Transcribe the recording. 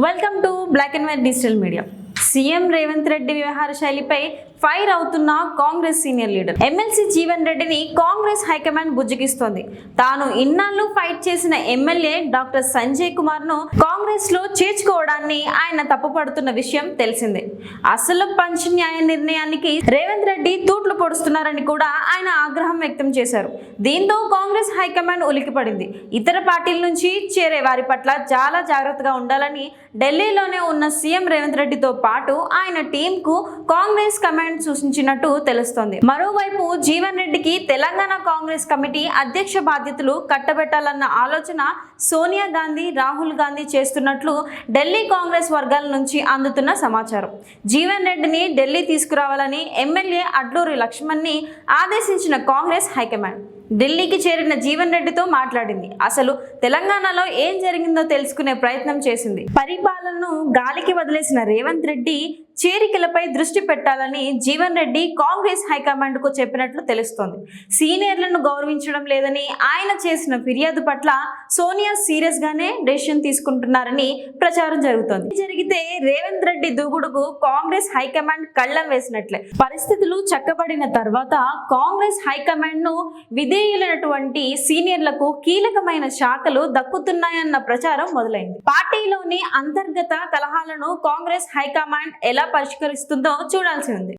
Welcome to black and white digital media. CM Revanth Reddy వ్యవహార శైలిపై fire అవుతున్న Congress senior leader MLC Jeevan రెడ్డిని కాంగ్రెస్ హైకమాండ్ బుజ్జగిస్తోంది. తాను ఇన్నాళ్లు ఫైట్ చేసిన ఎమ్మెల్యే డాక్టర్ సంజయ్ కుమార్ ను కాంగ్రెస్ లో చేర్చుకోవడాన్ని ఆయన తప్పుపడుతున్న విషయం తెలిసిందే. అసలు పంచ్ న్యాయ నిర్ణయానికి రేవంత్ రెడ్డి తూట్లు పొడుస్తున్నారని కూడా ఆయన ఆగ్రహం వ్యక్తం చేశారు. దీంతో కాంగ్రెస్ హైకమాండ్ ఉలికిపడింది. ఇతర పార్టీల నుంచి చేరే వారి పట్ల చాలా జాగ్రత్తగా ఉండాలని ఢిల్లీలోనే ఉన్న సీఎం రేవంత్ రెడ్డితో పాటు ఆయన టీం కు కాంగ్రెస్ కమాండ్ సూచించినట్టు తెలుస్తోంది. మరోవైపు జీవన్ రెడ్డికి తెలంగాణ కాంగ్రెస్ కమిటీ అధ్యక్ష బాధ్యతలు కట్టబెట్టాలన్న ఆలోచన సోనియా గాంధీ, రాహుల్ గాంధీ చేస్తున్నట్లు ఢిల్లీ కాంగ్రెస్ వర్గాల నుంచి అందుతున్న సమాచారం. జీవన్ రెడ్డిని ఢిల్లీ తీసుకురావాలని ఎమ్మెల్యే అడ్లూరి లక్ష్మణ్ ని ఆదేశించిన కాంగ్రెస్ హైకమాండ్ ఢిల్లీకి చేరిన జీవన్ రెడ్డితో మాట్లాడింది. అసలు తెలంగాణలో ఏం జరిగిందో తెలుసుకునే ప్రయత్నం చేసింది. పరిపాలనను గాలికి వదిలేసిన రేవంత్ రెడ్డి చేరికలపై దృష్టి పెట్టాలని జీవన్ రెడ్డి కాంగ్రెస్ హైకమాండ్ కు చెప్పినట్లు తెలుస్తోంది. సీనియర్లను గౌరవించడం లేదని ఆయన చేసిన ఫిర్యాదు పట్ల సోనియా సీరియస్ గానే డెసిషన్ తీసుకుంటున్నారని ప్రచారం జరుగుతోంది. జరిగితే రేవంత్ రెడ్డి దూకుడుకు కాంగ్రెస్ హైకమాండ్ కళ్ళం వేసినట్లే. పరిస్థితులు చక్కబడిన తర్వాత కాంగ్రెస్ హైకమాండ్ ను విధేయులైనటువంటి సీనియర్లకు కీలకమైన శాఖలు దక్కుతున్నాయన్న ప్రచారం మొదలైంది. పార్టీలోని అంతర్గత కలహాలను కాంగ్రెస్ హైకమాండ్ ఎలా పరిష్కరిస్తుందో చూడాల్సి ఉంది.